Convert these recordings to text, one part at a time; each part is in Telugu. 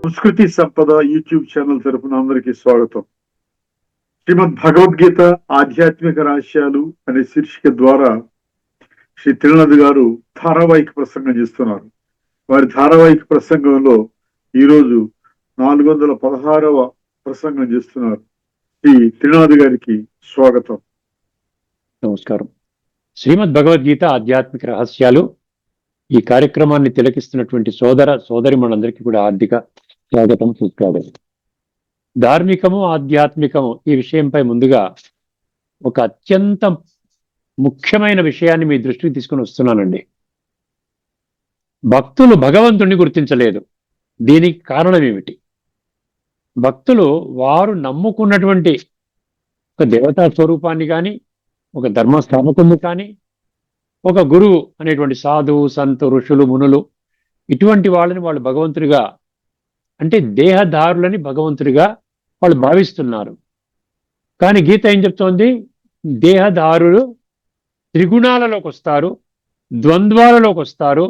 సంస్కృతి సంపద యూట్యూబ్ ఛానల్ తరపున అందరికీ స్వాగతం. శ్రీమద్ భగవద్గీత ఆధ్యాత్మిక రహస్యాలు అనే శీర్షిక ద్వారా శ్రీ త్రినాథ్ గారు ధారావాహిక ప్రసంగం చేస్తున్నారు. వారి ధారావాహిక ప్రసంగంలో ఈరోజు 416వ ప్రసంగం చేస్తున్నారు. శ్రీ త్రినాథ్ గారికి స్వాగతం. నమస్కారం. శ్రీమద్ భగవద్గీత ఆధ్యాత్మిక రహస్యాలు ఈ కార్యక్రమాన్ని తిలకిస్తున్నటువంటి సోదరిమణులందరికీ కూడా హార్దిక స్వాగతం, సుస్వాగతం. ధార్మికము ఆధ్యాత్మికము ఈ విషయంపై ముందుగా ఒక అత్యంత ముఖ్యమైన విషయాన్ని మీ దృష్టికి తీసుకుని వస్తున్నానండి. భక్తులు భగవంతుణ్ణి గుర్తించలేదు. దీనికి కారణం ఏమిటి? భక్తులు వారు నమ్ముకున్నటువంటి ఒక దేవతా స్వరూపాన్ని కానీ, ఒక ధర్మస్థాపకుని కానీ, ఒక గురువు అనేటువంటి సాధువు, సంతు, ఋషులు, మునులు, ఇటువంటి వాళ్ళని వాళ్ళు భగవంతుడిగా, అంటే దేహదారులని భగవంతుడిగా వాళ్ళు భావిస్తున్నారు. కానీ గీత ఏం చెప్తోంది? దేహదారులు త్రిగుణాలలోకి వస్తారు, ద్వంద్వాలలోకి వస్తారు.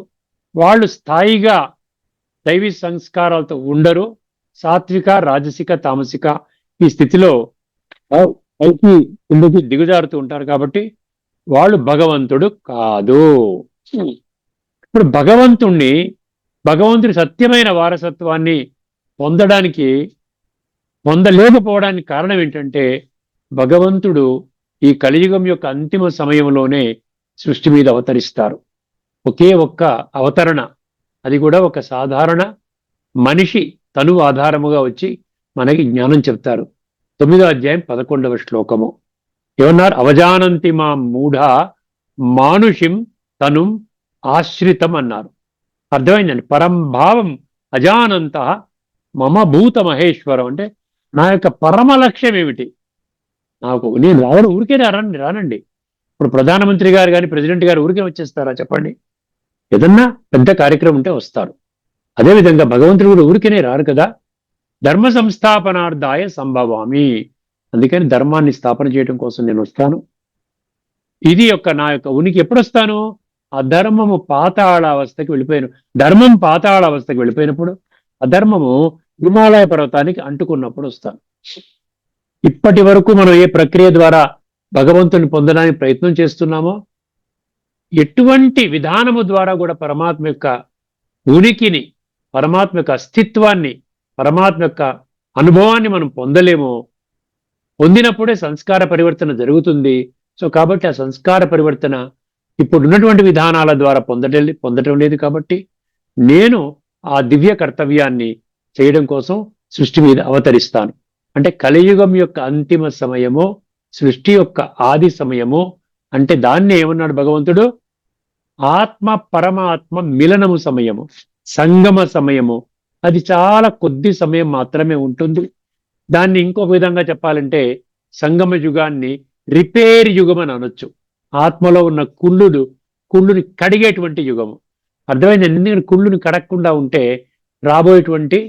వాళ్ళు స్థాయిగా దైవీ సంస్కారాలతో ఉండరు. సాత్విక, రాజసిక, తామసిక ఈ స్థితిలో పైకి కిందకి దిగుజారుతూ ఉంటారు. కాబట్టి వాళ్ళు భగవంతుడు కాదు. ఇప్పుడు భగవంతుడి సత్యమైన వారసత్వాన్ని పొందలేకపోవడానికి కారణం ఏంటంటే, భగవంతుడు ఈ కలియుగం యొక్క అంతిమ సమయంలోనే సృష్టి మీద అవతరిస్తారు. ఒకే ఒక్క అవతరణ, అది కూడా ఒక సాధారణ మనిషి తనువు ఆధారముగా వచ్చి మనకి జ్ఞానం చెప్తారు. 9వ అధ్యాయం 11వ శ్లోకము ఏమన్నారు? అవజానంతి మా మూఢ మానుషిం తనుం ఆశ్రితం అన్నారు. అర్థమైందండి. పరంభావం అజానంత మమ భూత మహేశ్వరం అంటే నా యొక్క పరమ లక్ష్యం ఏమిటి? నేను రావడం ఊరికే రానండి. ఇప్పుడు ప్రధానమంత్రి గారు కానీ ప్రెసిడెంట్ గారు ఊరికే వచ్చేస్తారా చెప్పండి? ఏదన్నా పెద్ద కార్యక్రమం ఉంటే వస్తారు. అదేవిధంగా భగవంతుడు కూడా ఊరికేనే రారు కదా. ధర్మ సంస్థాపనార్థాయ సంభవామి. అందుకని ధర్మాన్ని స్థాపన చేయడం కోసం నేను వస్తాను. ఇది నా యొక్క ఉనికి. ఎప్పుడు వస్తాను? అధర్మము పాతాళ అవస్థకి వెళ్ళిపోయాను. ధర్మం పాతాళ అవస్థకి వెళ్ళిపోయినప్పుడు, అధర్మము హిమాలయ పర్వతానికి అంటుకున్నప్పుడు వస్తాను. ఇప్పటి వరకు మనం ఏ ప్రక్రియ ద్వారా భగవంతుని పొందడానికి ప్రయత్నం చేస్తున్నామో, ఎటువంటి విధానము ద్వారా కూడా పరమాత్మ యొక్క ఉనికిని, పరమాత్మ యొక్క అస్తిత్వాన్ని, పరమాత్మ యొక్క అనుభవాన్ని మనం పొందలేమో. పొందినప్పుడే సంస్కార పరివర్తన జరుగుతుంది. సో కాబట్టి ఆ సంస్కార పరివర్తన ఇప్పుడున్నటువంటి విధానాల ద్వారా పొందటం లేదు. కాబట్టి నేను ఆ దివ్య కర్తవ్యాన్ని చేయడం కోసం సృష్టి మీద అవతరిస్తాను. అంటే కలియుగం యొక్క అంతిమ సమయమో, సృష్టి యొక్క ఆది సమయమో, అంటే దాన్ని ఏమన్నాడు భగవంతుడు? ఆత్మ పరమాత్మ మిలనము సమయము, సంగమ సమయము. అది చాలా కొద్ది సమయం మాత్రమే ఉంటుంది. దాన్ని ఇంకొక విధంగా చెప్పాలంటే సంగమ యుగాన్ని రిపేర్ యుగం అని అనొచ్చు. ఆత్మలో ఉన్న కుళ్ళుని కడిగేటువంటి యుగము. అర్థమైంది? ఎందుకంటే కుళ్ళుని కడగకుండా ఉంటే రాబోయేటువంటి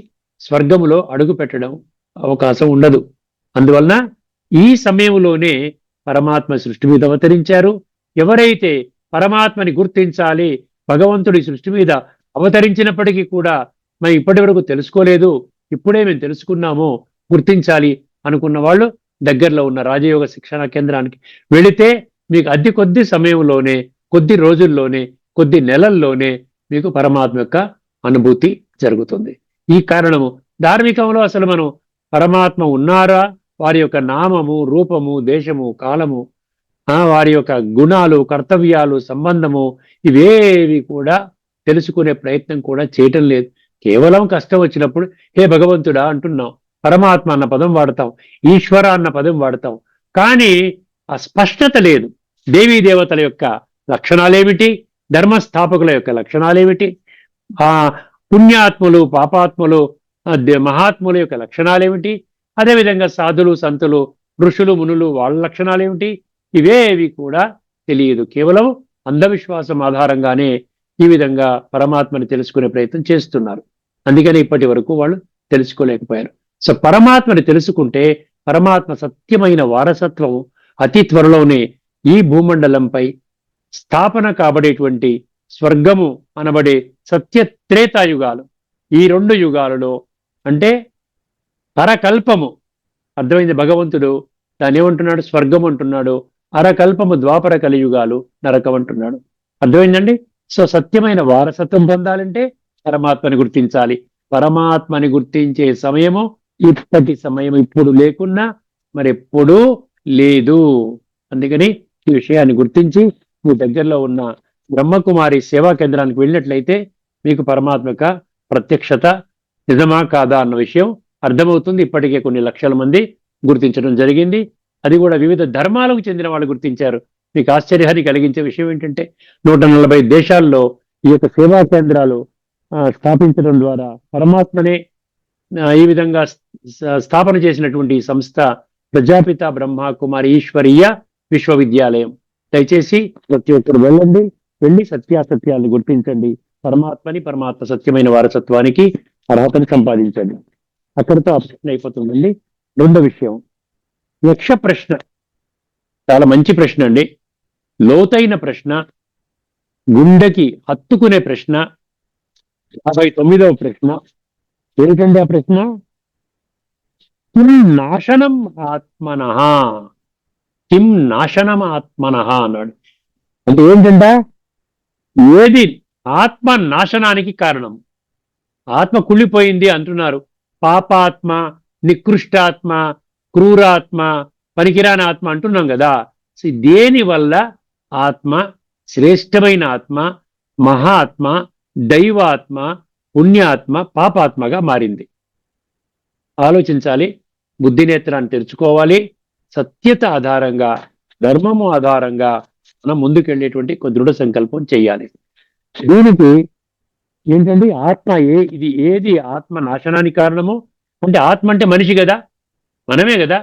స్వర్గములో అడుగు పెట్టడం అవకాశం ఉండదు. అందువలన ఈ సమయంలోనే పరమాత్మ సృష్టి మీద అవతరించారు. ఎవరైతే పరమాత్మని గుర్తించాలి, భగవంతుడి సృష్టి మీద అవతరించినప్పటికీ కూడా మనం ఇప్పటి వరకు తెలుసుకోలేదు, ఇప్పుడే మేము తెలుసుకున్నాము, గుర్తించాలి అనుకున్న వాళ్ళు దగ్గరలో ఉన్న రాజయోగ శిక్షణ కేంద్రానికి వెళితే మీకు అతి కొద్ది సమయంలోనే, కొద్ది రోజుల్లోనే, కొద్ది నెలల్లోనే మీకు పరమాత్మ యొక్క అనుభూతి జరుగుతుంది. ఈ కారణము ధార్మికంలో అసలు మనం పరమాత్మ ఉన్నారా, వారి యొక్క నామము, రూపము, దేశము, కాలము, వారి యొక్క గుణాలు, కర్తవ్యాలు, సంబంధము, ఇవేవి కూడా తెలుసుకునే ప్రయత్నం కూడా చేయటం లేదు. కేవలం కష్టం వచ్చినప్పుడు హే భగవంతుడా అంటున్నాం, పరమాత్మ అన్న పదం వాడతాం, ఈశ్వర అన్న పదం వాడతాం. కానీ ఆ స్పష్టత లేదు. దేవీ దేవతల యొక్క లక్షణాలేమిటి, ధర్మస్థాపకుల యొక్క లక్షణాలేమిటి, పుణ్యాత్ములు, పాపాత్ములు, మహాత్ముల యొక్క లక్షణాలేమిటి, అదేవిధంగా సాధులు, సంతులు, ఋషులు, మునులు వాళ్ళ లక్షణాలేమిటి, ఇవేవి కూడా తెలియదు. కేవలం అంధవిశ్వాసం ఆధారంగానే ఈ విధంగా పరమాత్మని తెలుసుకునే ప్రయత్నం చేస్తున్నారు. అందుకని ఇప్పటి వరకు వాళ్ళు తెలుసుకోలేకపోయారు. సో పరమాత్మని తెలుసుకుంటే పరమాత్మ సత్యమైన వారసత్వం అతి త్వరలోనే ఈ భూమండలంపై స్థాపన కాబడేటువంటి స్వర్గము అనబడే సత్య త్రేతాయుగాలు, ఈ రెండు యుగాలలో అంటే పరకల్పము. అర్థమైంది? భగవంతుడు దాన్ని ఏమంటున్నాడు? స్వర్గం అంటున్నాడు. అరకల్పము ద్వాపర కలియుగాలు నరకం అంటున్నాడు. అర్థమైందండి? సో సత్యమైన వారసత్వం పొందాలంటే పరమాత్మని గుర్తించాలి. పరమాత్మని గుర్తించే సమయము ఇప్పటి సమయం, ఇప్పుడు లేకున్నా మరెప్పుడూ లేదు. అందుకని ఈ విషయాన్ని గుర్తించి మీ దగ్గరలో ఉన్న బ్రహ్మకుమారి సేవా కేంద్రానికి వెళ్ళినట్లయితే మీకు పరమాత్మ యొక్క ప్రత్యక్షత నిజమా కాదా అన్న విషయం అర్థమవుతుంది. ఇప్పటికే కొన్ని లక్షల మంది గుర్తించడం జరిగింది. అది కూడా వివిధ ధర్మాలకు చెందిన వాళ్ళు గుర్తించారు. మీకు ఆశ్చర్యాన్ని కలిగించే విషయం ఏంటంటే 140 దేశాల్లో ఈ యొక్క సేవా కేంద్రాలు స్థాపించడం ద్వారా పరమాత్మనే ఈ విధంగా స్థాపన చేసినటువంటి ఈ సంస్థ ప్రజాపిత బ్రహ్మ కుమారి ఈశ్వరీయ విశ్వవిద్యాలయం. దయచేసి ప్రతి ఒక్కరు వెళ్ళండి, వెళ్ళి సత్యాసత్యాలను గుర్తించండి. పరమాత్మని, పరమాత్మ సత్యమైన వారసత్వానికి అర్హతను సంపాదించండి. అక్కడితో ఆ ప్రశ్న అయిపోతుందండి. రెండో విషయం, యక్ష ప్రశ్న. చాలా మంచి ప్రశ్న అండి, లోతైన ప్రశ్న, గుండెకి హత్తుకునే ప్రశ్న. 59వ ప్రశ్న ఏంటండి ఆ ప్రశ్న? కిం నాశనం ఆత్మనః, కిం నాశనం ఆత్మనః అన్నాడు. అంటే ఏంటంట? ఏది ఆత్మ నాశనానికి కారణం? ఆత్మ కుళ్ళిపోయింది అంటున్నారు. పాపాత్మ, నికృష్టాత్మ, క్రూరాత్మ, పనికిరాని ఆత్మ అంటున్నాం కదా. దేని వల్ల ఆత్మ శ్రేష్టమైన ఆత్మ, మహాత్మ, దైవాత్మ, పుణ్యాత్మ, పాపాత్మగా మారింది? ఆలోచించాలి, బుద్ధినేత్రాన్ని తెరుచుకోవాలి. సత్యత ఆధారంగా, ధర్మము ఆధారంగా మనం ముందుకెళ్ళేటువంటి ఒక దృఢ సంకల్పం చేయాలి. దీనికి ఏంటండి ఆత్మ ఇది ఏది ఆత్మ నాశనానికి కారణము? అంటే ఆత్మ అంటే మనిషి కదా, మనమే కదా.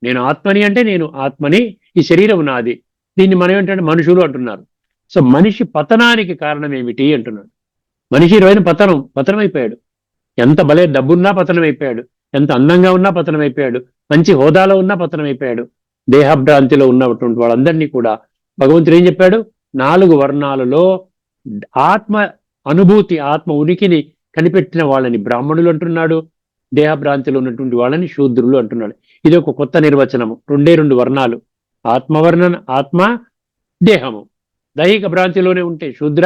నేను ఆత్మని అంటే నేను ఆత్మని, ఈ శరీరం నాది. దీన్ని మనం ఏంటంటే మనుషులు అంటున్నారు. సో మనిషి పతనానికి కారణం ఏమిటి అంటున్నాడు. మనిషి రోజున పతనం అయిపోయాడు. ఎంత భలే డబ్బున్నా పతనం అయిపోయాడు, ఎంత అందంగా ఉన్నా పతనం అయిపోయాడు, మంచి హోదాలో ఉన్నా పతనం అయిపోయాడు. దేహభ్రాంతిలో ఉన్నటువంటి వాళ్ళందరినీ కూడా భగవంతుడు ఏం చెప్పాడు? 4 వర్ణాలలో ఆత్మ అనుభూతి, ఆత్మ ఉనికిని కనిపెట్టిన వాళ్ళని బ్రాహ్మణులు అంటున్నాడు, దేహభ్రాంతిలో ఉన్నటువంటి వాళ్ళని శూద్రులు అంటున్నాడు. ఇది ఒక కొత్త నిర్వచనము. 2 వర్ణాలు, ఆత్మ, దేహము. దైహిక భ్రాంతిలోనే ఉంటే శూద్ర,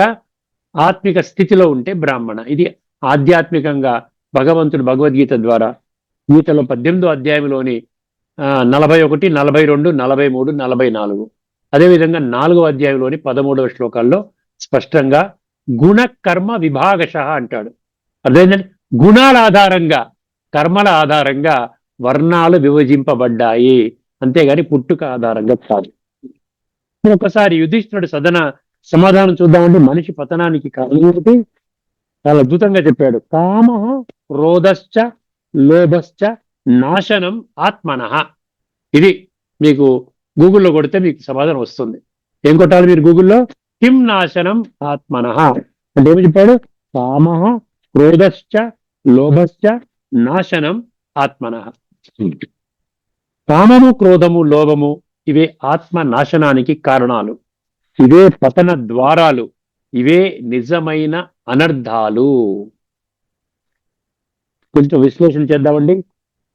ఆత్మిక స్థితిలో ఉంటే బ్రాహ్మణ. ఇది ఆధ్యాత్మికంగా భగవంతుడు భగవద్గీత ద్వారా గీతలో 18వ అధ్యాయంలోని 41, 42, 43, 44, అదేవిధంగా 4వ అధ్యాయంలోని 13వ శ్లోకాల్లో స్పష్టంగా గుణ కర్మ విభాగశ అంటాడు. అదేంటంటే గుణాల ఆధారంగా, కర్మల ఆధారంగా వర్ణాలు విభజింపబడ్డాయి, అంతేగాని పుట్టుక ఆధారంగా కాదు. ఒకసారి యుధిష్ఠిరుడు సమాధానం చూద్దామండి. మనిషి పతనానికి కారణం ఏమిటి? చాలా అద్భుతంగా చెప్పాడు. కామ, క్రోధశ్చ, లోభశ్చ నాశనం ఆత్మనః. ఇది మీకు గూగుల్లో కొడితే మీకు సమాధానం వస్తుంది. ఏం కొట్టాలి మీరు గూగుల్లో? కిం నాశనం ఆత్మనః అంటే ఏమి చెప్పాడు? కామ, క్రోధశ్చ, లోభశ్చ నాశనం ఆత్మనః. కామము, క్రోధము, లోభము ఇవే ఆత్మ నాశనానికి కారణాలు, ఇవే పతన ద్వారాలు, ఇవే నిజమైన అనర్థాలు. కొంచెం విశ్లేషణ చేద్దామండి.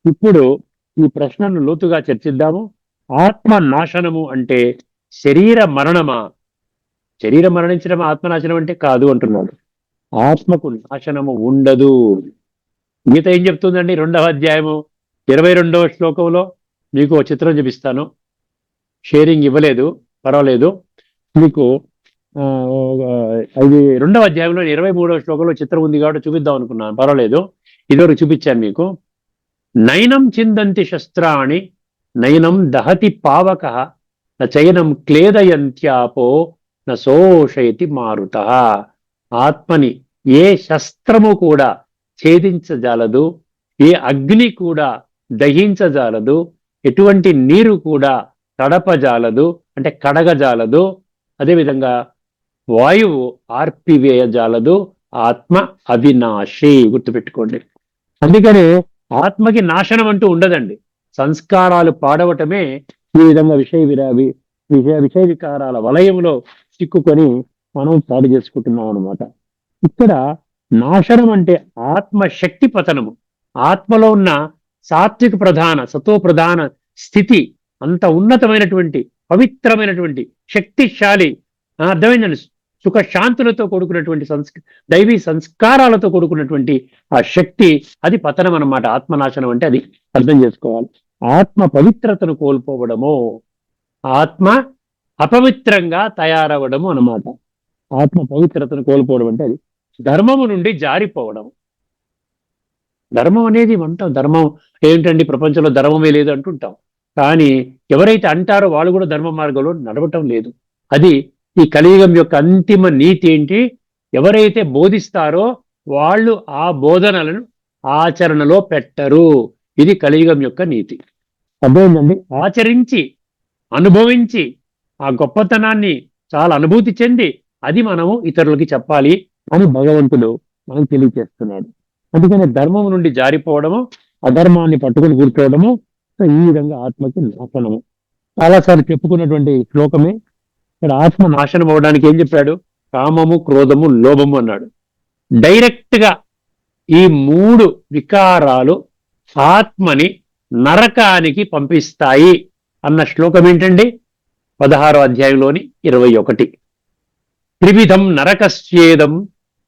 ఇప్పుడు ఈ ప్రశ్నను లోతుగా చర్చిద్దాము. ఆత్మ నాశనము అంటే శరీర మరణమా? శరీరం మరణించడం ఆత్మనాశనం అంటే కాదు అంటున్నాడు. ఆత్మకు నాశనము ఉండదు. గీత ఏం చెప్తుందండి? 2వ అధ్యాయము 22వ శ్లోకంలో మీకు ఒక చిత్రం చూపిస్తాను. షేరింగ్ ఇవ్వలేదు, పర్వాలేదు. మీకు అది 2వ అధ్యాయంలో 23వ శ్లోకంలో చిత్రం ఉంది కాబట్టి చూపిద్దాం అనుకున్నాను, పర్వాలేదు. ఇదివరకు చూపించాను మీకు. నైనం చిందంతి శస్త్రాణి నైనం దహతి పావక చయనం క్లేదయంత్యాపో నశోషయతి మారుత. ఆత్మని ఏ శస్త్రము కూడా ఛేదించజాలదు, ఏ అగ్ని కూడా దహించజాలదు, ఎటువంటి నీరు కూడా తడపజాలదు, అంటే కడగజాలదు, అదేవిధంగా వాయువు ఆర్పివేయజాలదు. ఆత్మ అవినాశి, గుర్తుపెట్టుకోండి. అందుకనే ఆత్మకి నాశనం అంటూ ఉండదండి. సంస్కారాలు పాడవటమే ఈ విధంగా విషయ వికారాల వలయంలో చిక్కుకొని మనం పాడు చేసుకుంటున్నాం అనమాట. ఇక్కడ నాశనం అంటే ఆత్మ శక్తి పతనము. ఆత్మలో ఉన్న సాత్విక ప్రధాన సతో ప్రధాన స్థితి అంత ఉన్నతమైనటువంటి పవిత్రమైనటువంటి శక్తిశాలి అర్థమైందండి. సుఖ శాంతులతో కూడుకున్నటువంటి దైవీ సంస్కారాలతో కూడుకున్నటువంటి ఆ శక్తి, అది పతనం అన్నమాట. ఆత్మనాశనం అంటే అది అర్థం చేసుకోవాలి. ఆత్మ పవిత్రతను కోల్పోవడము, ఆత్మ అపవిత్రంగా తయారవడము అన్నమాట. ఆత్మ పవిత్రతను కోల్పోవడం అంటే అది ధర్మము నుండి జారిపోవడం. ధర్మం అనేది అంటాం, ధర్మం ఏంటండి ప్రపంచంలో ధర్మమే లేదు అంటుంటాం. కానీ ఎవరైతే అంటారో వాళ్ళు కూడా ధర్మ మార్గంలో నడవటం లేదు. అది ఈ కలియుగం యొక్క అంతిమ నీతి ఏంటి? ఎవరైతే బోధిస్తారో వాళ్ళు ఆ బోధనలను ఆచరణలో పెట్టరు. ఇది కలియుగం యొక్క నీతి. అర్థమైందండి? ఆచరించి అనుభవించి ఆ గొప్పతనాన్ని చాలా అనుభూతి చెంది అది మనము ఇతరులకి చెప్పాలి అని భగవంతుడు మనకు తెలియజేస్తున్నాడు. అందుకని ధర్మం నుండి జారిపోవడము, అధర్మాన్ని పట్టుకుని కూర్చోవడము, ఈ విధంగా ఆత్మకి నాశనము. చాలాసార్లు చెప్పుకున్నటువంటి శ్లోకమే ఇక్కడ. ఆత్మ నాశనం అవడానికి ఏం చెప్పాడు? కామము, క్రోధము, లోభము అన్నాడు. డైరెక్ట్ గా ఈ 3 వికారాలు ఆత్మని నరకానికి పంపిస్తాయి అన్న శ్లోకం ఏంటండి? 16వ అధ్యాయంలోని 21. త్రివిధం నరకస్యేదం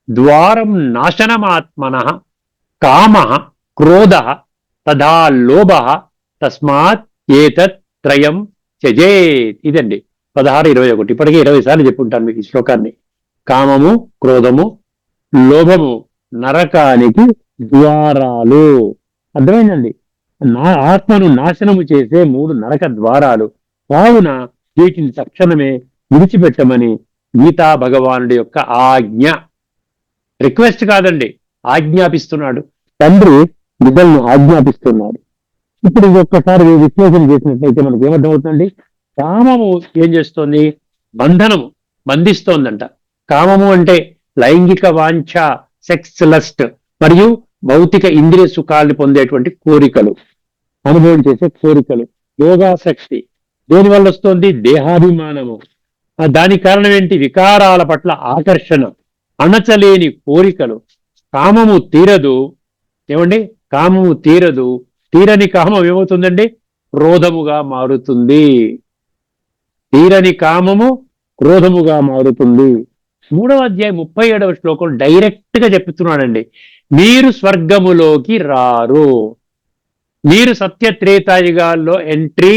ద్వారం నాశనమాత్మనః కామః క్రోధః తథా లోభః తస్మాత్ ఏతత్ త్రయం త్యజేత్. ఇదండి 16:21. ఇప్పటికే 20 సార్లు చెప్పుంటాను మీకు ఈ శ్లోకాన్ని. కామము, క్రోధము, లోభము నరకానికి ద్వారాలు. అర్థమైందండి? ఆత్మను నాశనము చేసే 3 నరక ద్వారాలు. కావున వీటిని తక్షణమే విడిచిపెట్టమని గీతా భగవానుడి యొక్క ఆజ్ఞ. రిక్వెస్ట్ కాదండి, ఆజ్ఞాపిస్తున్నాడు. తండ్రి బిడ్డలను ఆజ్ఞాపిస్తున్నాడు. ఇప్పుడు ఇది ఒక్కసారి విశ్లేషణ చేసినట్లయితే మనకు ఏమర్థమవుతుందండి? కామము ఏం చేస్తోంది? బంధనము, బంధిస్తోందంట. కామము అంటే లైంగిక వాంఛ, సెక్స్ లస్ట్ మరియు భౌతిక ఇంద్రియ సుఖాలను పొందేటువంటి కోరికలు, అనుభవం చేసే కోరికలు. యోగాసక్తి దేనివల్ల వస్తోంది? దేహాభిమానము. దానికి కారణం ఏంటి? వికారాల పట్ల ఆకర్షణ, అణచలేని కోరికలు. కామము తీరదు. ఏమండి? కామము తీరదు. తీరని కామం ఏమవుతుందండి? క్రోధముగా మారుతుంది. తీరని కామము క్రోధముగా మారుతుంది. 3వ అధ్యాయం 37వ శ్లోకం డైరెక్ట్ గా చెప్తున్నాడండి. మీరు స్వర్గములోకి రారు. మీరు సత్యత్రేతాయుగాల్లో ఎంట్రీ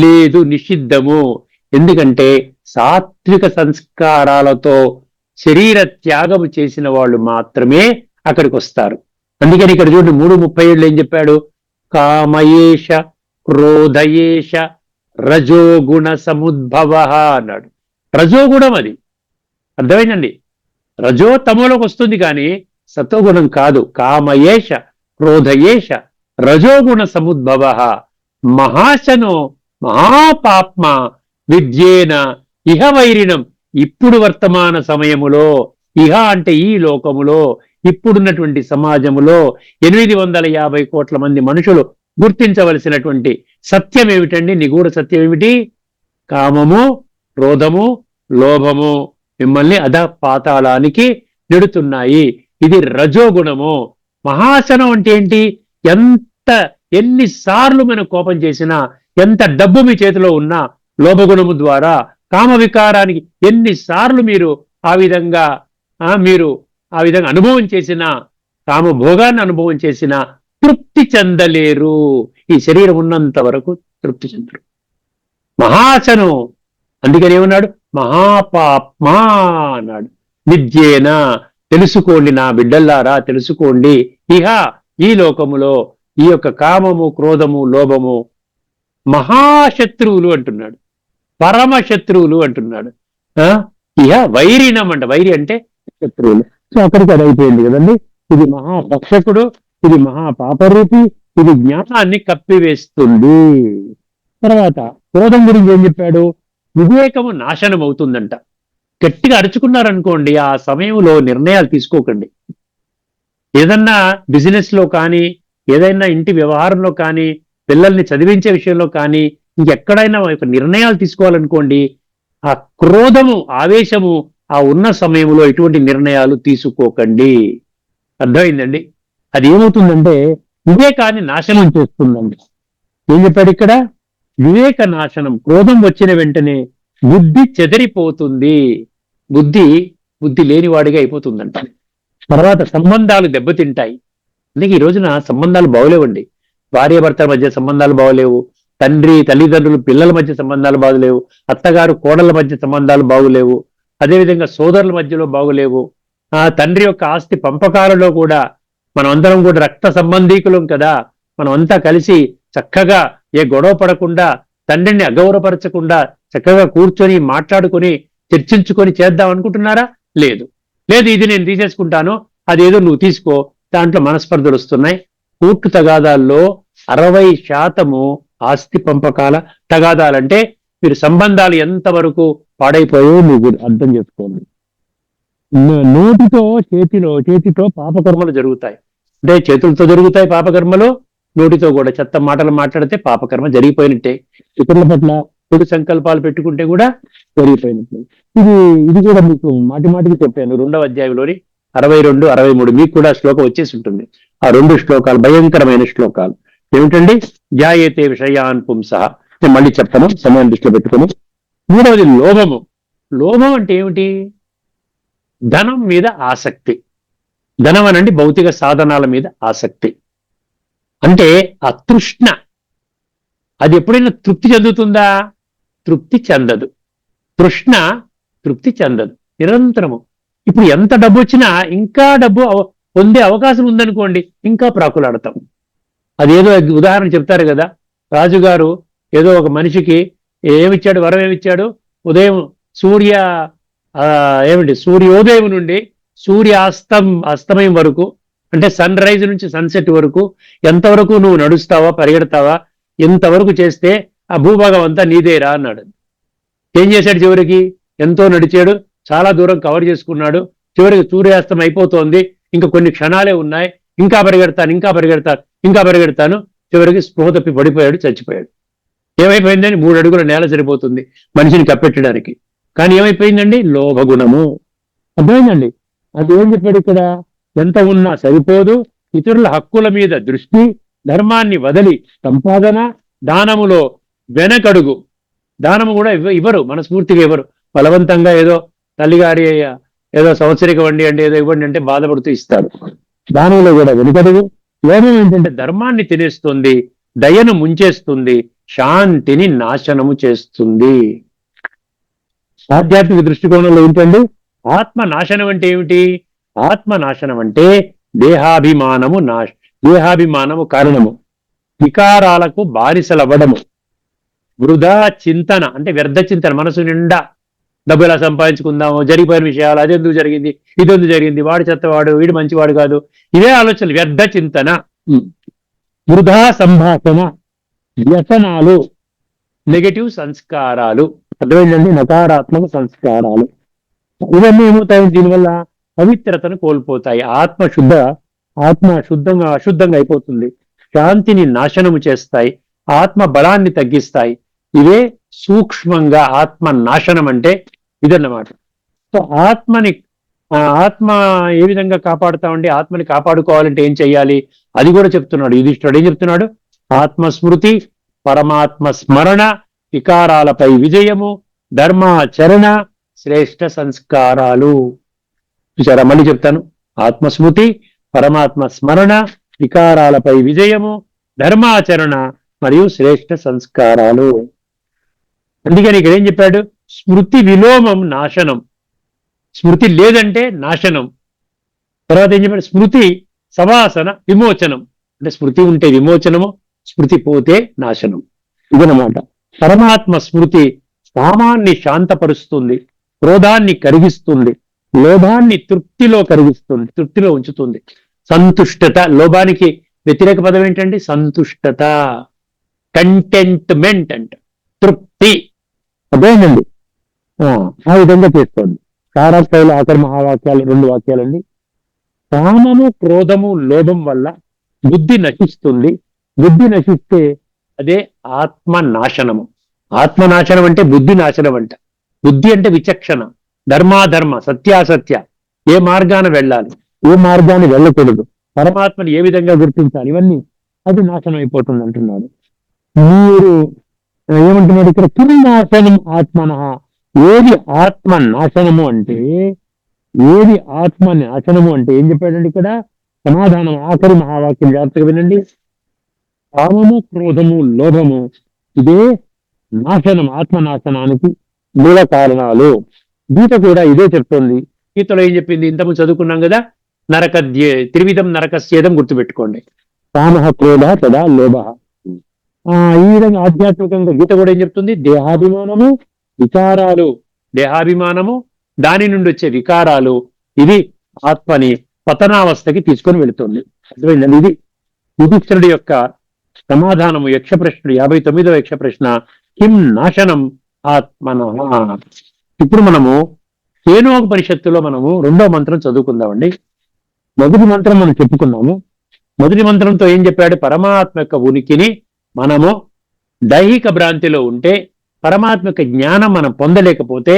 లేదు, నిషిద్ధము. ఎందుకంటే సాత్విక సంస్కారాలతో శరీర త్యాగము చేసిన వాళ్ళు మాత్రమే అక్కడికి వస్తారు. అందుకని ఇక్కడ చూడండి 3:37 ఏం చెప్పాడు? కామయేష క్రోధయేష రజోగుణ సముద్భవ అన్నాడు. రజోగుణం అది. అర్థమైందండి? రజో తమోలోకి వస్తుంది కానీ సతోగుణం కాదు. కామయేష క్రోధయేష రజోగుణ సముద్భవ మహాశనో మహాపాప్మ విద్యేన ఇహ వైరిణం. ఇప్పుడు వర్తమాన సమయములో, ఇహ అంటే ఈ లోకములో, ఇప్పుడున్నటువంటి సమాజములో 850 కోట్ల మంది మనుషులు గుర్తించవలసినటువంటి సత్యం ఏమిటండి? నిగూఢ సత్యం ఏమిటి? కామము, క్రోధము, లోభము మిమ్మల్ని పాతాళానికి నెడుతున్నాయి. ఇది రజోగుణము. మహాశనం అంటే ఏంటి? ఎన్నిసార్లు మనం కోపం చేసినా, ఎంత డబ్బు మీ చేతిలో ఉన్నా, లోభగుణము ద్వారా కామ వికారానికి ఎన్నిసార్లు మీరు ఆ విధంగా అనుభవం చేసినా, కామ భోగాన్ని అనుభవం చేసినా తృప్తి చెందలేరు. ఈ శరీరం ఉన్నంత వరకు తృప్తి చెందరు. మహాశనం. అందుకని ఏమన్నాడు? మహాపాప్మా అన్నాడు. విద్యేన, తెలుసుకోండి నా బిడ్డల్లారా, తెలుసుకోండి. ఇహ ఈ లోకములో ఈ యొక్క కామము, క్రోధము, లోభము మహాశత్రువులు అంటున్నాడు, పరమ శత్రువులు అంటున్నాడు. ఇహ వైరినం అంట. వైరి అంటే శత్రువులు. సో అక్కడికి అది అయిపోయింది కదండి. ఇది మహాభక్షకుడు, ఇది మహాపాపరూపి, ఇది జ్ఞానాన్ని కప్పివేస్తుంది. తర్వాత క్రోధం గురించి ఏం చెప్పాడు? వివేకము నాశనం అవుతుందంట. గట్టిగా అరుచుకున్నారనుకోండి, ఆ సమయంలో నిర్ణయాలు తీసుకోకండి. ఏదన్నా బిజినెస్ లో కానీ, ఏదైనా ఇంటి వ్యవహారంలో కానీ, పిల్లల్ని చదివించే విషయంలో కానీ, ఇంకెక్కడైనా ఒక నిర్ణయాలు తీసుకోవాలనుకోండి, ఆ క్రోధము, ఆవేశము ఆ ఉన్న సమయంలో ఎటువంటి నిర్ణయాలు తీసుకోకండి. అర్థమైందండి? అది ఏమవుతుందంటే వివేకాన్ని నాశనం చేస్తుందండి. ఏం చెప్పాడు ఇక్కడ? వివేక నాశనం. క్రోధం వచ్చిన వెంటనే బుద్ధి చెదరిపోతుంది, బుద్ధి బుద్ధి లేనివాడిగా అయిపోతుందంట. తర్వాత సంబంధాలు దెబ్బతింటాయి. అందుకే ఈ రోజున సంబంధాలు బాగోలేవండి. భార్యాభర్తల మధ్య సంబంధాలు బాగోలేవు, తండ్రి తల్లిదండ్రులు పిల్లల మధ్య సంబంధాలు బాగోలేవు, అత్తగారు కోడళ్ళ మధ్య సంబంధాలు బాగోలేవు, అదేవిధంగా సోదరుల మధ్యలో బాగోలేవు. తండ్రి యొక్క ఆస్తి పంపకాలలో కూడా మనం అందరం కూడా రక్త సంబంధీకులం కదా, మనం అంతా కలిసి చక్కగా ఏ గొడవ పడకుండా, తండ్రిని అగౌరవపరచకుండా చక్కగా కూర్చొని మాట్లాడుకొని చర్చించుకొని చేద్దాం అనుకుంటున్నారా? లేదు లేదు, ఇది నేను తీసేసుకుంటాను, అదేదో నువ్వు తీసుకో, దాంట్లో మనస్పర్ధలు వస్తున్నాయి. కోర్టు తగాదాల్లో 60% ఆస్తి పంపకాల తగాదాలంటే మీరు సంబంధాలు ఎంతవరకు పాడైపోయో మీకు అర్థం చేసుకోండి. నోటితో చేతితో పాపకర్మలు జరుగుతాయి. అంటే చేతులతో జరుగుతాయి పాపకర్మలు, నోటితో కూడా చెత్త మాటలు మాట్లాడితే పాపకర్మ జరిగిపోయినట్టే. ఇతరుల పట్ల చెడు సంకల్పాలు పెట్టుకుంటే కూడా జరిగిపోయినట్టే. ఇది కూడా మీకు మాటికి చెప్పాను 2వ అధ్యాయంలోని 62, 63 మీకు కూడా శ్లోకం వచ్చేసి ఉంటుంది. ఆ 2 శ్లోకాలు భయంకరమైన శ్లోకాలు ఏమిటండి? జాయేతే విషయాన్ పుంసః. నేను మళ్ళీ చెప్తాను సమయం దృష్టిలో పెట్టుకుని. 3వది లోభము. లోభం అంటే ఏమిటి? ధనం మీద ఆసక్తి. ధనం అనండి భౌతిక సాధనాల మీద ఆసక్తి. అంటే ఆ తృష్ణ. అది ఎప్పుడైనా తృప్తి చెందుతుందా? తృప్తి చెందదు. తృష్ణ తృప్తి చెందదు నిరంతరము. ఇప్పుడు ఎంత డబ్బు వచ్చినా ఇంకా డబ్బు పొందే అవకాశం ఉందనుకోండి, ఇంకా ప్రాకులాడతాం. అదేదో ఉదాహరణ చెప్తారు కదా, రాజుగారు ఏదో ఒక మనిషికి ఏమిచ్చాడు, వరం ఏమిచ్చాడు? ఉదయం సూర్యోదయం నుండి అస్తమయం వరకు, అంటే సన్ రైజ్ నుంచి సన్సెట్ వరకు ఎంతవరకు నువ్వు నడుస్తావా, పరిగెడతావా, ఎంతవరకు చేస్తే ఆ భూభాగం అంతా నీదేరా అన్నాడు. ఏం చేశాడు? చివరికి ఎంతో నడిచాడు, చాలా దూరం కవర్ చేసుకున్నాడు. చివరికి సూర్యాస్తం అయిపోతోంది, ఇంకా కొన్ని క్షణాలే ఉన్నాయి, ఇంకా పరిగెడతాను. చివరికి స్పృహ తప్పి పడిపోయాడు, చచ్చిపోయాడు. ఏమైపోయిందని 3 అడుగుల నేల సరిపోతుంది మనిషిని కప్పెట్టడానికి. కానీ ఏమైపోయిందండి? లోభగుణము. అర్థమైందండి? అది ఏం చెప్పాడు ఇక్కడ? ఎంత ఉన్నా సరిపోదు, ఇతరుల హక్కుల మీద దృష్టి, ధర్మాన్ని వదలి సంపాదన, దానములో వెనకడుగు. దానము కూడా ఇవ్వరు, మనస్ఫూర్తిగా ఇవ్వరు, బలవంతంగా ఏదో తల్లిగారి ఏదో సంవత్సరిక వండి అంటే ఏదో ఇవ్వండి అంటే బాధపడుతూ ఇస్తారు. దానంలో కూడా వెనుకడుగు. లోభం ఏంటంటే ధర్మాన్ని తినేస్తుంది, దయను ముంచేస్తుంది, శాంతిని నాశనము చేస్తుంది. ఆధ్యాత్మిక దృష్టికోణంలో ఏంటండి? ఆత్మ నాశనం అంటే ఏమిటి? ఆత్మ నాశనం అంటే దేహాభిమానము కారణము, వికారాలకు బానిసలవ్వడము, వృధా చింతన అంటే వ్యర్థ చింతన, మనసు నిండా డబ్బు ఎలా సంపాదించుకుందాము, జరిగిపోయిన విషయాలు, అదెందుకు జరిగింది, ఇదెందుకు జరిగింది, వాడు చెత్తవాడు, వీడు మంచివాడు కాదు, ఇవే ఆలోచనలు, వ్యర్థ చింతన, వృధా సంభాషణ, వ్యసనాలు, నెగటివ్ సంస్కారాలు. అర్థమైందండి? నకారాత్మక సంస్కారాలు. ఇవన్నీ ఏమవుతాయి? దీనివల్ల పవిత్రతను కోల్పోతాయి. ఆత్మ అశుద్ధంగా అయిపోతుంది. శాంతిని నాశనము చేస్తాయి, ఆత్మ బలాన్ని తగ్గిస్తాయి. ఇవే సూక్ష్మంగా ఆత్మ నాశనం అంటే ఇదన్నమాట. సో ఆత్మ ఏ విధంగా కాపాడుతామండి? ఆత్మని కాపాడుకోవాలంటే ఏం చెయ్యాలి అది కూడా చెప్తున్నాడు యుధిష్ఠిరుడు. ఏం చెప్తున్నాడు? ఆత్మస్మృతి, పరమాత్మ స్మరణ, వికారాలపై విజయము, ధర్మాచరణ, శ్రేష్ఠ సంస్కారాలు. చూసారా? మళ్ళీ చెప్తాను. ఆత్మస్మృతి, పరమాత్మ స్మరణ, వికారాలపై విజయము, ధర్మాచరణ మరియు శ్రేష్ఠ సంస్కారాలు. అందుకని ఇక్కడ ఏం చెప్పాడు? స్మృతి విలోమం నాశనం. స్మృతి లేదంటే నాశనం. తర్వాత ఏం చెప్పాడు? స్మృతి సవాసన విమోచనం. అంటే స్మృతి ఉంటే విమోచనము, స్మృతి పోతే నాశనం. ఇదనమాట. పరమాత్మ స్మృతి కామాన్ని శాంతపరుస్తుంది, క్రోధాన్ని కరిగిస్తుంది, లోభాన్ని తృప్తిలో కరిగిస్తుంది, తృప్తిలో ఉంచుతుంది. సంతుష్టత, లోభానికి వ్యతిరేక పదం ఏంటండి? సంతుష్టత, కంటెంట్మెంట్ అంట, తృప్తి. అదేనండి. ఆ విధంగా చేసుకోండి. సారాస్థాయిలో ఆఖరి మహావాక్యాలు 2 వాక్యాలండి. కామము, క్రోధము, లోభం వల్ల బుద్ధి నశిస్తుంది. బుద్ధి నశిస్తే అదే ఆత్మ నాశనము. ఆత్మ నాశనం అంటే బుద్ధి నాశనం అంట. బుద్ధి అంటే విచక్షణ, ధర్మాధర్మ, సత్యాసత్య, ఏ మార్గాన వెళ్ళాలి, ఏ మార్గాన్ని వెళ్ళకూడదు, పరమాత్మని ఏ విధంగా గుర్తించాలి, ఇవన్నీ అది నాశనం అయిపోతుంది అంటున్నాడు. మీరు ఏమంటున్నాడు ఇక్కడ? కిం నాశనం ఆత్మన. ఏది ఆత్మ నాశనము అంటే, ఏది ఆత్మ నాశనము అంటే ఏం చెప్పాడండి ఇక్కడ? సమాధానం ఆఖరి మహావాక్యం జాగ్రత్తగా వినండి. కామము, క్రోధము, లోభము ఇదే నాశనం, ఆత్మ నాశనానికి మూల కారణాలు. గీత కూడా ఇదే చెప్తోంది. గీతలో ఏం చెప్పింది? ఇంతకు చదువుకున్నాం కదా, త్రివిధం నరకస్యేదం, గుర్తుపెట్టుకోండి. కామ, క్రోధ, తదా లోభ. ఈ విధంగా ఆధ్యాత్మికంగా గీత కూడా ఏం చెప్తుంది? దేహాభిమానము, వికారాలు, దేహాభిమానము, దాని నుండి వచ్చే వికారాలు, ఇది ఆత్మని పతనావస్థకి తీసుకొని వెళుతుంది. అర్థమైందండి? ఇది యుధిష్ఠిరుడి యొక్క సమాధానము. యక్ష ప్రశ్నుడు 59వ యక్ష ప్రశ్న, కిం నాశనం ఆత్మన. ఇప్పుడు మనము కేనోపనిషత్తులో మనము 2వ మంత్రం చదువుకుందామండి. మొదటి మంత్రం మనం చెప్పుకున్నాము. మొదటి మంత్రంతో ఏం చెప్పాడు? పరమాత్మ యొక్క ఉనికిని మనము దైహిక భ్రాంతిలో ఉంటే, పరమాత్మ యొక్క జ్ఞానం మనం పొందలేకపోతే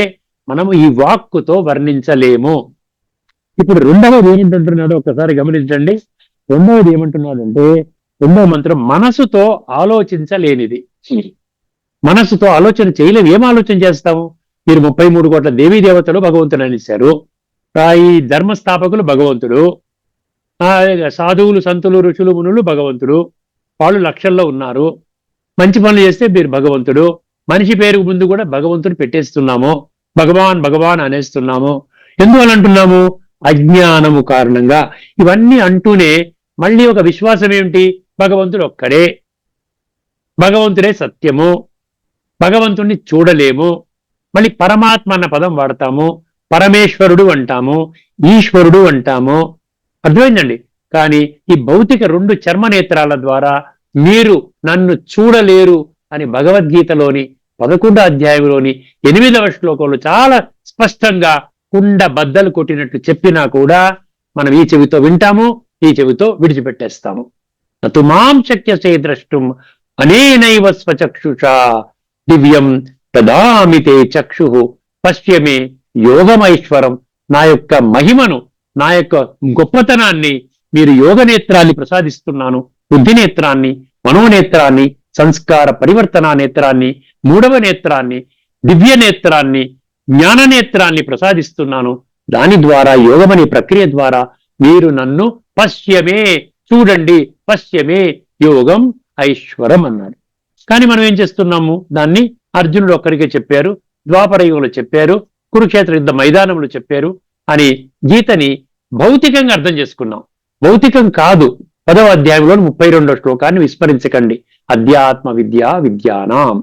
మనము ఈ వాక్కుతో వర్ణించలేము. ఇప్పుడు రెండవది ఏమంటుంటున్నాడో ఒకసారి గమనించండి. రెండవది ఏమంటున్నాడంటే, 2వ మంత్రం మనసుతో ఆలోచించలేనిది. మనసుతో ఆలోచన చేయలేము. ఏం ఆలోచన చేస్తాము? మీరు 33 కోట్ల దేవీ దేవతలు భగవంతుడు అనేశారు. ఈ ధర్మస్థాపకులు భగవంతుడు, సాధువులు, సంతులు, ఋషులు, మునులు భగవంతుడు, వాళ్ళు లక్షల్లో ఉన్నారు. మంచి పనులు చేస్తే మీరు భగవంతుడు. మనిషి పేరు ముందు కూడా భగవంతుడు పెట్టేస్తున్నాము, భగవాన్ భగవాన్ అనేస్తున్నాము. ఎందువల్ల అంటున్నాము? అజ్ఞానము కారణంగా. ఇవన్నీ అంటూనే మళ్ళీ ఒక విశ్వాసం ఏమిటి? భగవంతుడు ఒక్కడే, భగవంతుడే సత్యము, భగవంతుణ్ణి చూడలేము. మళ్ళీ పరమాత్మ అన్న పదం వాడతాము, పరమేశ్వరుడు అంటాము, ఈశ్వరుడు అంటాము. అర్థమైందండి? కానీ ఈ భౌతిక 2 చర్మనేత్రాల ద్వారా మీరు నన్ను చూడలేరు అని భగవద్గీతలోని 11వ అధ్యాయంలోని 8వ శ్లోకంలో చాలా స్పష్టంగా కుండ బద్దలు కొట్టినట్టు చెప్పినా కూడా మనం ఈ చెవితో వింటాము, ఈ చెవితో విడిచిపెట్టేస్తాము. నతు మాం శక్యసే ద్రష్టుం అనేనైవ స్వచక్షుషా దివ్యం తదామితే చక్షు పశ్యమే యోగమైశ్వరం. నా యొక్క మహిమను, నా యొక్క గొప్పతనాన్ని మీరు యోగ నేత్రాన్ని ప్రసాదిస్తున్నాను, బుద్ధి నేత్రాన్ని, మనోనేత్రాన్ని, సంస్కార పరివర్తన నేత్రాన్ని, 3వ నేత్రాన్ని, దివ్య నేత్రాన్ని, జ్ఞాన నేత్రాన్ని ప్రసాదిస్తున్నాను. దాని ద్వారా, యోగమనే ప్రక్రియ ద్వారా మీరు నన్ను పశ్యమే, చూడండి, పశ్యమే యోగం ఐశ్వరం అన్నాడు. కానీ మనం ఏం చేస్తున్నాము? దాన్ని అర్జునుడు ఒక్కడికే చెప్పారు, ద్వాపర యుగంలో చెప్పారు, కురుక్షేత్ర యుద్ధ మైదానంలో చెప్పారు అని గీతని భౌతికంగా అర్థం చేసుకున్నాం. భౌతికం కాదు. 10వ అధ్యాయంలో 32వ శ్లోకాన్ని విస్మరించకండి. అధ్యాత్మ విద్య విద్యానాం.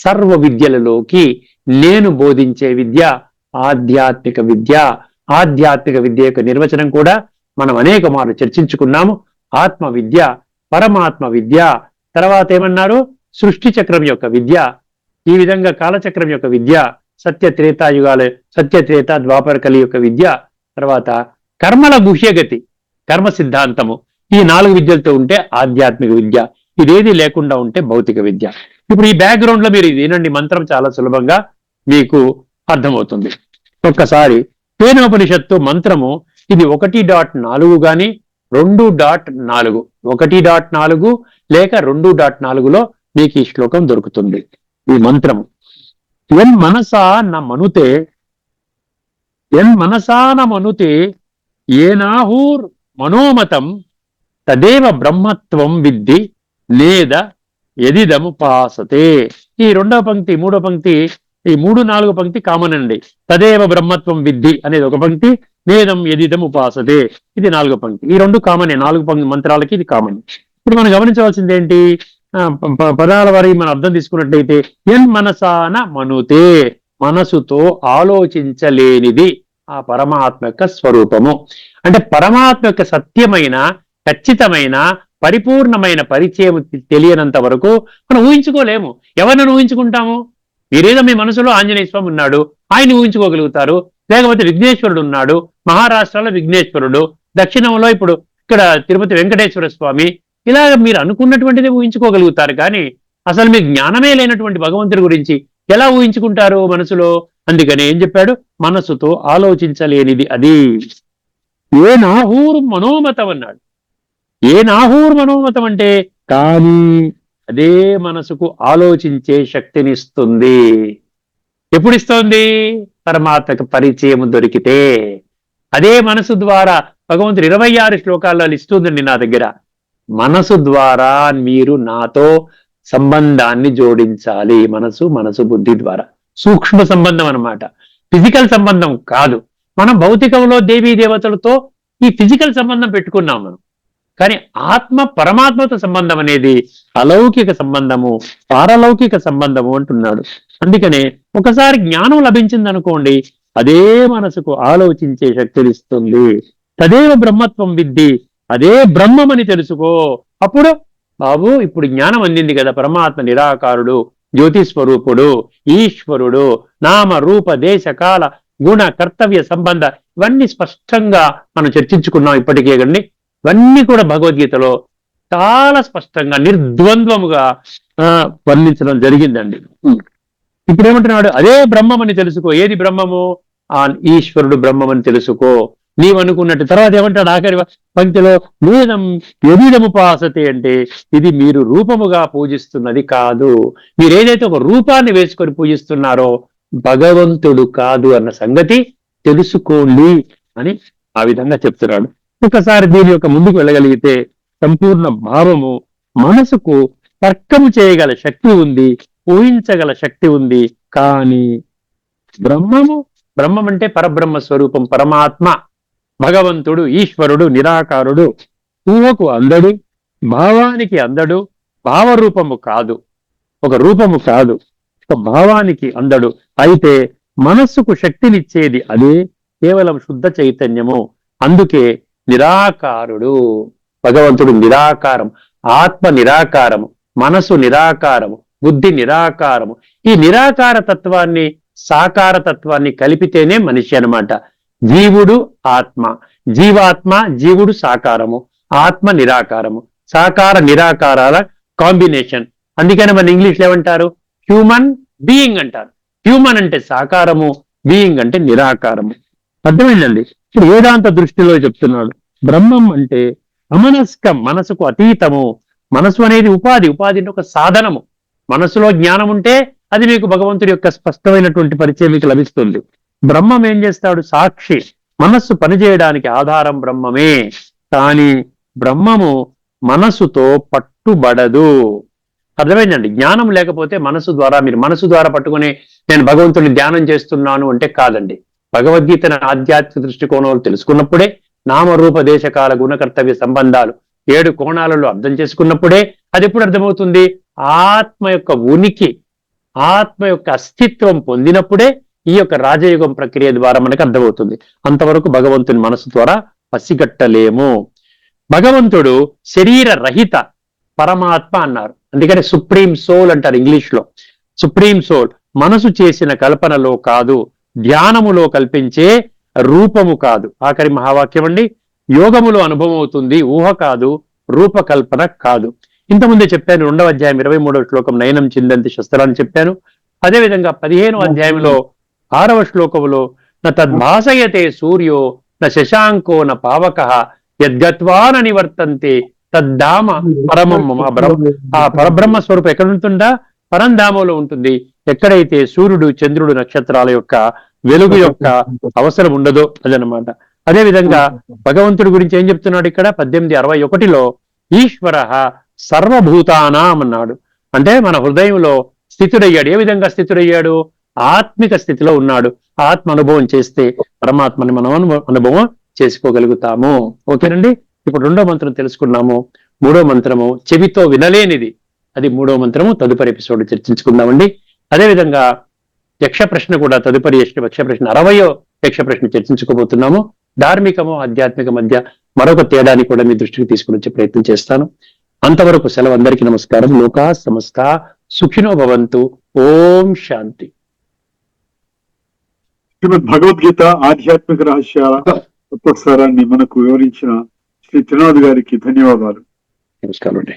సర్వ విద్యలలోకి నేను బోధించే విద్య ఆధ్యాత్మిక విద్య. ఆధ్యాత్మిక విద్య యొక్క నిర్వచనం కూడా మనం అనేక మార్లు చర్చించుకున్నాము. ఆత్మ విద్య, పరమాత్మ విద్య, తర్వాత ఏమన్నారు? సృష్టి చక్రం యొక్క విద్య, ఈ విధంగా కాలచక్రం యొక్క విద్య, సత్యత్రేత ద్వాపర కలి యొక్క విద్య, తర్వాత కర్మల గుహ్యగతి, కర్మ సిద్ధాంతము. ఈ 4 విద్యలతో ఉంటే ఆధ్యాత్మిక విద్య. ఇదేది లేకుండా ఉంటే భౌతిక విద్య. ఇప్పుడు ఈ బ్యాక్గ్రౌండ్ లో మీరు ఇది వినండి, మంత్రం చాలా సులభంగా మీకు అర్థమవుతుంది. ఒక్కసారి కేనోపనిషత్తు మంత్రము ఇది 1.4 గాని 2.4, 1.4 లేక 2.4లో మీకు ఈ శ్లోకం దొరుకుతుంది. ఈ మంత్రము ఎన్ మనసా న మనుతే ఏనాహూర్ మనోమతం తదేవ బ్రహ్మత్వం విద్ధి నేద యదిదముపాసతే. ఈ 2వ పంక్తి, 3వ పంక్తి, ఈ 3, 4 పంక్తి కామన్ అండి. తదేవ బ్రహ్మత్వం విద్ధి అనేది ఒక పంక్తి, నేదం యదిదం ఉపాసతే ఇది 4వ పంక్తి. ఈ 2 కామనే, 4 మంత్రాలకి ఇది కామన్. ఇప్పుడు మనం గమనించవలసింది ఏంటి? పదాల వారి మనం అర్థం తీసుకున్నట్టయితే ఎన్ మనసాన మనుతే, మనసుతో ఆలోచించలేనిది ఆ పరమాత్మ యొక్క స్వరూపము. అంటే పరమాత్మ యొక్క సత్యమైన, ఖచ్చితమైన, పరిపూర్ణమైన పరిచయం తెలియనంత వరకు మనం ఊహించుకోలేము. ఎవరిని ఊహించుకుంటాము? మీరేదో మీ మనసులో ఆంజనేయ స్వామి ఉన్నాడు, ఆయన ఊహించుకోగలుగుతారు. లేకపోతే విఘ్నేశ్వరుడు ఉన్నాడు, మహారాష్ట్రలో విఘ్నేశ్వరుడు, దక్షిణంలో ఇప్పుడు ఇక్కడ తిరుపతి వెంకటేశ్వర స్వామి. ఇలా మీరు అనుకున్నటువంటిది ఊహించుకోగలుగుతారు. కానీ అసలు మీకు జ్ఞానమే లేనటువంటి భగవంతుడి గురించి ఎలా ఊహించుకుంటారు మనసులో? అందుకని ఏం చెప్పాడు? మనసుతో ఆలోచించలేనిది అది. ఏ నాహూరు మనోమతం అన్నాడు. ఏ నాహూర్ మనోమతం అంటే కానీ అదే మనసుకు ఆలోచించే శక్తినిస్తుంది. ఎప్పుడు ఇస్తోంది? పరమాత్మకు పరిచయం దొరికితే. అదే మనసు ద్వారా భగవంతుడు 26 శ్లోకాల్లో ఇస్తుందండి నా దగ్గర. మనసు ద్వారా మీరు నాతో సంబంధాన్ని జోడించాలి. మనసు బుద్ధి ద్వారా సూక్ష్మ సంబంధం అన్నమాట, ఫిజికల్ సంబంధం కాదు. మనం భౌతికంలో దేవీ దేవతలతో ఈ ఫిజికల్ సంబంధం పెట్టుకున్నాం మనం. కానీ ఆత్మ పరమాత్మతో సంబంధం అనేది అలౌకిక సంబంధము, పారలౌకిక సంబంధము అంటున్నాడు. అందుకనే ఒకసారి జ్ఞానం లభించింది అనుకోండి, అదే మనసుకు ఆలోచించే శక్తినిస్తుంది. తదేవ బ్రహ్మత్వం విద్ధి, అదే బ్రహ్మమని తెలుసుకో. అప్పుడు బాబు ఇప్పుడు జ్ఞానం అందింది కదా, పరమాత్మ నిరాకారుడు, జ్యోతిస్వరూపుడు, ఈశ్వరుడు, నామ రూప దేశ కాల గుణ కర్తవ్య సంబంధ, ఇవన్నీ స్పష్టంగా మనం చర్చించుకున్నాం ఇప్పటికే. కండి ఇవన్నీ కూడా భగవద్గీతలో చాలా స్పష్టంగా నిర్ద్వంద్వముగా వర్ణించడం జరిగిందండి. ఇప్పుడు ఏమంటున్నాడు? అదే బ్రహ్మమని తెలుసుకో. ఏది బ్రహ్మము? ఆ ఈశ్వరుడు బ్రహ్మమని తెలుసుకో. నీవనుకున్నట్టు. తర్వాత ఏమంటాడు ఆఖరి పంక్తిలో? నేదం ఎదిదముపాసతే అంటే ఇది మీరు రూపముగా పూజిస్తున్నది కాదు. మీరు ఏదైతే ఒక రూపాన్ని వేసుకొని పూజిస్తున్నారో భగవంతుడు కాదు అన్న సంగతి తెలుసుకోండి అని ఆ విధంగా చెప్తున్నాడు. ఒకసారి దీని యొక్క ముందుకు వెళ్ళగలిగితే సంపూర్ణ భావము, మనసుకు తర్కము చేయగల శక్తి ఉంది, ఊహించగల శక్తి ఉంది. కానీ బ్రహ్మం అంటే పరబ్రహ్మ స్వరూపం, పరమాత్మ, భగవంతుడు, ఈశ్వరుడు, నిరాకారుడు. ఊహకు అందడు, భావానికి అందడు, భావరూపము కాదు, ఒక రూపము కాదు, ఒక భావానికి అందడు. అయితే మనస్సుకు శక్తినిచ్చేది అదే కేవలం శుద్ధ చైతన్యము. అందుకే నిరాకారుడు. భగవంతుడు నిరాకారం, ఆత్మ నిరాకారము, మనసు నిరాకారము, బుద్ధి నిరాకారము. ఈ నిరాకార తత్వాన్ని, సాకార తత్వాన్ని కలిపితేనే మనిషి అన్నమాట. జీవుడు ఆత్మ, జీవాత్మ, జీవుడు సాకారము, ఆత్మ నిరాకారము, సాకార నిరాకారాల కాంబినేషన్. అందుకని మన ఇంగ్లీష్ ఏమంటారు? హ్యూమన్ బీయింగ్ అంటారు. హ్యూమన్ అంటే సాకారము, బీయింగ్ అంటే నిరాకారము. అర్థమైందండి? ఇప్పుడు వేదాంత దృష్టిలో చెప్తున్నాడు, బ్రహ్మం అంటే అమనస్కం, మనసుకు అతీతము. మనసు అనేది ఉపాధి అంటే ఒక సాధనము. మనసులో జ్ఞానం ఉంటే అది మీకు భగవంతుడి యొక్క స్పష్టమైనటువంటి పరిచయం మీకు లభిస్తుంది. బ్రహ్మం ఏం చేస్తాడు? సాక్షి. మనస్సు పనిచేయడానికి ఆధారం బ్రహ్మమే. కానీ బ్రహ్మము మనసుతో పట్టుబడదు. అర్థమైందండి? జ్ఞానం లేకపోతే మనసు ద్వారా, మీరు మనసు ద్వారా పట్టుకుని నేను భగవంతుడిని ధ్యానం చేస్తున్నాను అంటే కాదండి. భగవద్గీతను ఆధ్యాత్మిక దృష్టికోణంలో తెలుసుకున్నప్పుడే, నామరూప దేశకాల గుణకర్తవ్య సంబంధాలు 7 కోణాలలో అర్థం చేసుకున్నప్పుడే అది ఎప్పుడు అర్థమవుతుంది? ఆత్మ యొక్క ఉనికి, ఆత్మ యొక్క అస్తిత్వం పొందినప్పుడే ఈ యొక్క రాజయోగం ప్రక్రియ ద్వారా మనకు అర్థమవుతుంది. అంతవరకు భగవంతుని మనసు ద్వారా పసిగట్టలేము. భగవంతుడు శరీర రహిత పరమాత్మ అన్నారు. అందుకని సుప్రీం సోల్ అంటారు ఇంగ్లీష్ లో. సుప్రీం సోల్ మనసు చేసిన కల్పనలో కాదు, ధ్యానములో కల్పించే రూపము కాదు. ఆఖరి మహావాక్యం అండి, యోగములో అనుభవం అవుతుంది, ఊహ కాదు, రూపకల్పన కాదు. ఇంతకుముందే చెప్పాను 2వ అధ్యాయం 23వ శ్లోకం నయనం చిందంతి శస్త్రాన్ని చెప్పాను. అదేవిధంగా 15వ అధ్యాయంలో 6వ శ్లోకములో న తద్భాసయతే సూర్యో న శశాంకో న పావకః యద్గత్వాన నివర్తంతే తద్ధామ పరమం. ఆ పరబ్రహ్మ స్వరూపం ఎక్కడ ఉంటుందా? పరంధామంలో ఉంటుంది. ఎక్కడైతే సూర్యుడు, చంద్రుడు, నక్షత్రాల యొక్క వెలుగు యొక్క అవసరం ఉండదో అదనమాట. అదేవిధంగా భగవంతుడి గురించి ఏం చెప్తున్నాడు ఇక్కడ 1861లో? ఈశ్వర సర్వభూతానాం అన్నాడు. అంటే మన హృదయంలో స్థితుడయ్యాడు. ఏ విధంగా స్థితుడయ్యాడు? ఆత్మిక స్థితిలో ఉన్నాడు. ఆత్మ అనుభవం చేస్తే పరమాత్మని మనం అనుభవం చేసుకోగలుగుతాము. ఓకేనండి? ఇప్పుడు 2వ మంత్రం తెలుసుకున్నాము. 3వ మంత్రము చెవితో వినలేనిది, అది 3వ మంత్రము. తదుపరి ఎపిసోడ్ చర్చించుకుందామండి. అదేవిధంగా యక్ష ప్రశ్న కూడా తదుపరి యక్ష ప్రశ్న 60వ యక్ష ప్రశ్న చర్చించుకోబోతున్నాము. ధార్మికము ఆధ్యాత్మిక మధ్య మరొక తేడాని కూడా మీ దృష్టికి తీసుకుని వచ్చే ప్రయత్నం చేస్తాను. అంతవరకు సెలవు. అందరికీ నమస్కారం. లోకా సమస్తా సుఖినో భవంతు. ఓం శాంతి. శ్రీమద్ భగవద్గీత ఆధ్యాత్మిక రహస్యాల తత్వసారాన్ని మనకు వివరించిన శ్రీ త్రినాథ్ గారికి ధన్యవాదాలు. నమస్కారం అండి.